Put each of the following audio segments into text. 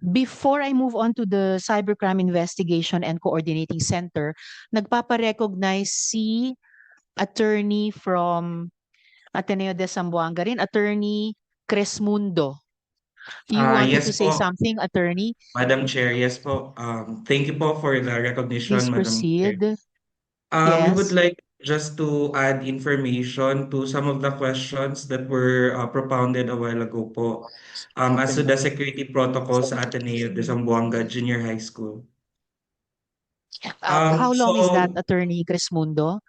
before I move on to the Cybercrime Investigation and Coordinating Center, nagpaparecognize si attorney from Ateneo de Zamboanga rin, Attorney Cresmundo. You wanted Yes to say po, something, Attorney? Madam Chair. Yes po. Thank you po for the Please recognition, Madam Chair. proceed. We would Yes. like just to add information to some of the questions that were propounded a while ago po. As to the security protocols sa Ateneo de Zamboanga Junior High School. How long is that, So, Attorney Cresmundo?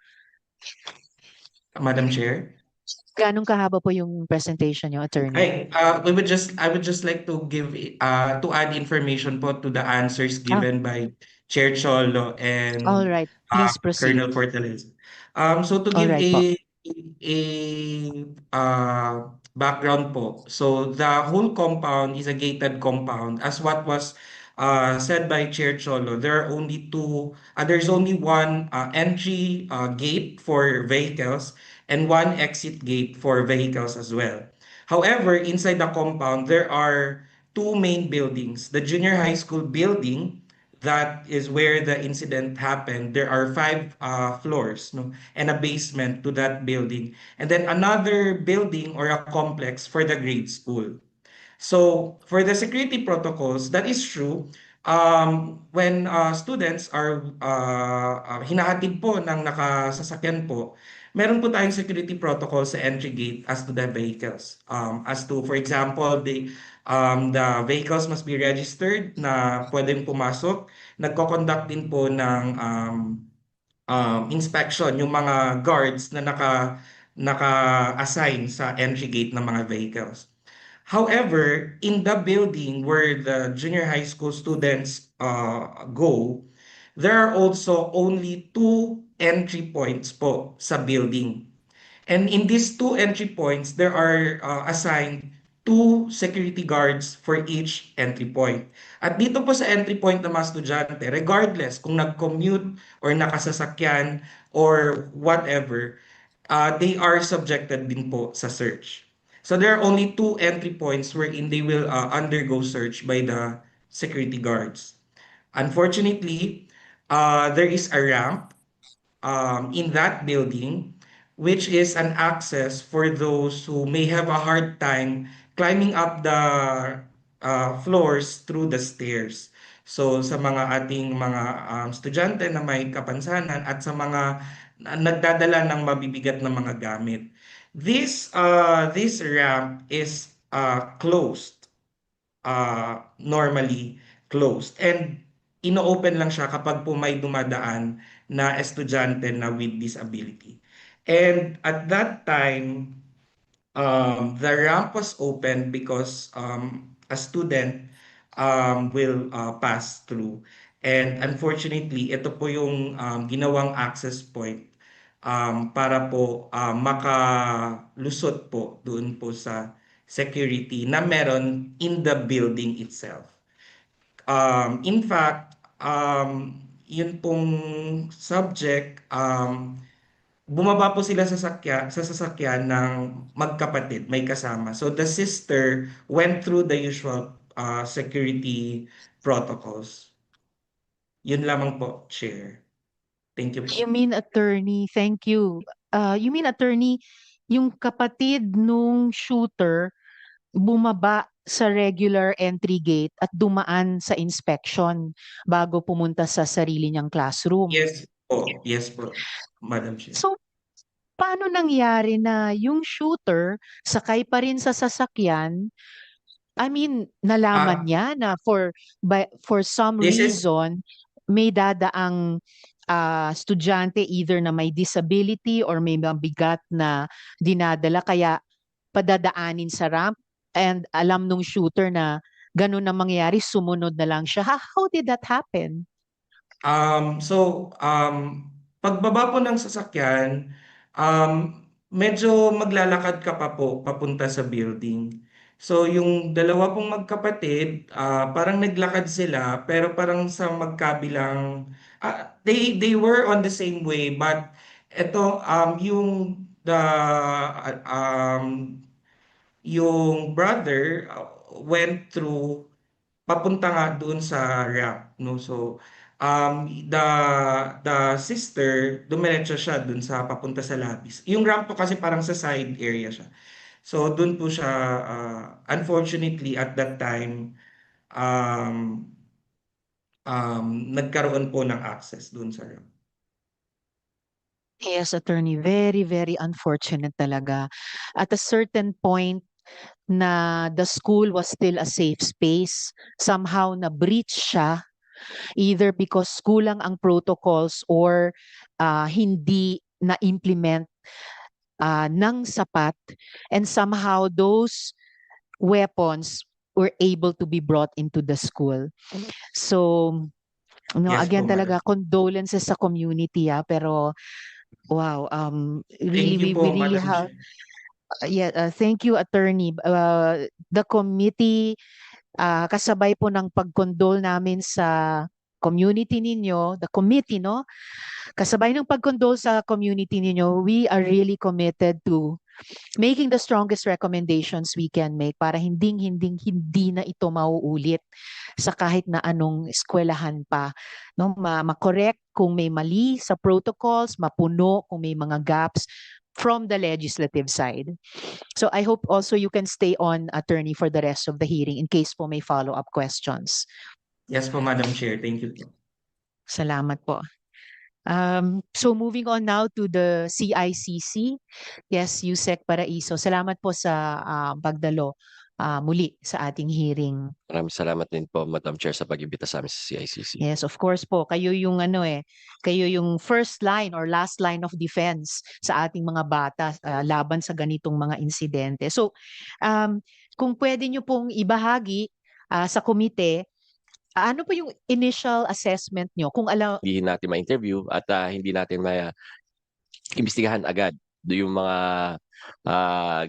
Madam Chair. Ganong kahaba po yung presentation niyo, Attorney? I would just like to give to add information po to the answers Ah, given by Chair Cholo all and right. Please proceed. Colonel Fortaleza. So to All give right po. a background po. So the whole compound is a gated compound. As what was said by Chair Cholo, there's only one entry gate for vehicles and one exit gate for vehicles as well. However, inside the compound, there are two main buildings. The junior high school building, that is where the incident happened. There are five floors, no, and a basement to that building. And then another building or a complex for the grade school. So for the security protocols, that is true. When students are hinahatid po ng nakasasakyan po, meron po tayong security protocol sa entry gate as to the vehicles. As to, for example, the vehicles must be registered na pwedeng pumasok. Nagko-conduct din po ng inspection yung mga guards na naka-assign sa entry gate ng mga vehicles. However, in the building where the junior high school students go, there are also only two entry points po sa building. And in these two entry points, there are assigned two security guards for each entry point. At dito po sa entry point ng mga estudyante, regardless kung nag-commute or nakasasakyan or whatever, they are subjected din po sa search. So there are only two entry points wherein they will undergo search by the security guards. Unfortunately, there is a ramp in that building, which is an access for those who may have a hard time climbing up the floors through the stairs. So sa mga ating mga estudyante na may kapansanan at sa mga nagdadala ng mabibigat na mga gamit. This ramp is closed, normally closed. And ino-open lang siya kapag po may dumadaan na estudyante na with disability. And at that time, the ramp was open because a student will pass through. And unfortunately, ito po yung ginawang access point para po makalusot po doon po sa security na meron in the building itself. In fact, yun pong subject, bumaba po sila sa sasakyan ng magkapatid, may kasama. So the sister went through the usual security protocols. Yun lamang po, Chair. Thank you You po. mean, Attorney, thank you. You mean, Attorney, yung kapatid nung shooter bumaba sa regular entry gate at dumaan sa inspection bago pumunta sa sarili niyang classroom. Yes po, Madam Chair. So, paano nangyari na yung shooter sakay pa rin sa sasakyan? I mean, nalaman Ah, niya na for some this is reason may dadaang estudyante either na may disability or may mabigat na dinadala kaya padadaanin sa ramp and alam nung shooter na ganun na mangyayari, sumunod na lang siya. How did that happen? Pagbaba po ng sasakyan, medyo maglalakad ka pa po papunta sa building. So, yung dalawa pong magkapatid, parang naglakad sila, pero parang sa magkabilang, they were on the same way, but ito, um, yung brother went through papunta nga doon sa ramp, no? So, the sister, dumiretso siya doon sa papunta sa labis. Yung ramp po kasi parang sa side area siya. So, doon po siya, unfortunately, at that time, um, nagkaroon po ng access doon sa ramp. Yes, attorney, very, very unfortunate talaga. At a certain point na the school was still a safe space, somehow na-breach siya, either because kulang ang protocols or hindi na-implement ng sapat, and somehow those weapons were able to be brought into the school. So, no, Yes po, again madam. talaga condolences sa community, pero wow, really Thank you we po, really Madam have. Chair. Yeah, thank you, attorney. The committee, kasabay po ng pagkondol namin sa community ninyo, the committee, no? Kasabay ng pagkondol sa community ninyo, we are really committed to making the strongest recommendations we can make para hindi na ito mauulit sa kahit na anong eskwelahan pa, no? Ma-correct kung may mali sa protocols, mapuno kung may mga gaps from the legislative side. So I hope also you can stay on, attorney, for the rest of the hearing in case po may follow-up questions. Yes po, Madam Chair. Thank you po. Salamat po. So moving on now to the CICC. Yes, Yusek Paraiso. Salamat po sa pagdalo muli sa ating hearing. Maraming salamat din po, Madam Chair, sa pag-imbita sa amin sa CICC. Yes, of course po. Kayo yung kayo yung first line or last line of defense sa ating mga bata laban sa ganitong mga insidente. So, kung pwede nyo pong ibahagi sa komite, ano po yung initial assessment nyo? Kung Hindi natin ma-interview at hindi natin ma-imbestigahan agad yung mga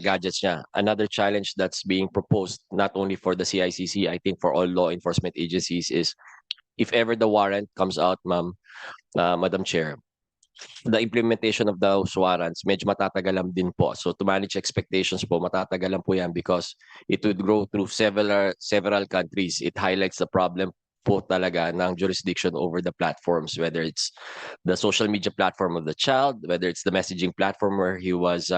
gadgets niya. Another challenge that's being proposed not only for the CICC, I think for all law enforcement agencies is if ever the warrant comes out, Madam Chair, the implementation of those warrants medyo matatagalan din po. So to manage expectations po, matatagalan po yan because it would go through several countries. It highlights the problem po talaga ng jurisdiction over the platforms, whether it's the social media platform of the child, whether it's the messaging platform where he was,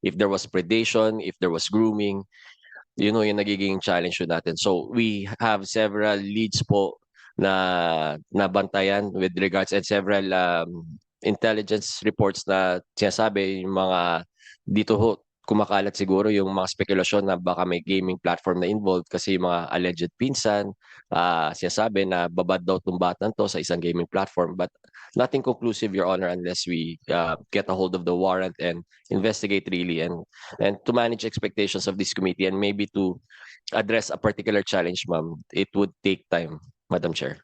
if there was predation, if there was grooming, yung nagiging challenge natin. So we have several leads po na nabantayan with regards and several intelligence reports na sinasabi yung mga dito ho kumakalat siguro yung mga spekulasyon na baka may gaming platform na involved kasi yung mga alleged pinsan sinasabi na babad daw tong batang to sa isang gaming platform, but nothing conclusive, Your Honor, unless we get a hold of the warrant and investigate really and to manage expectations of this committee and maybe to address a particular challenge, ma'am, it would take time, Madam Chair.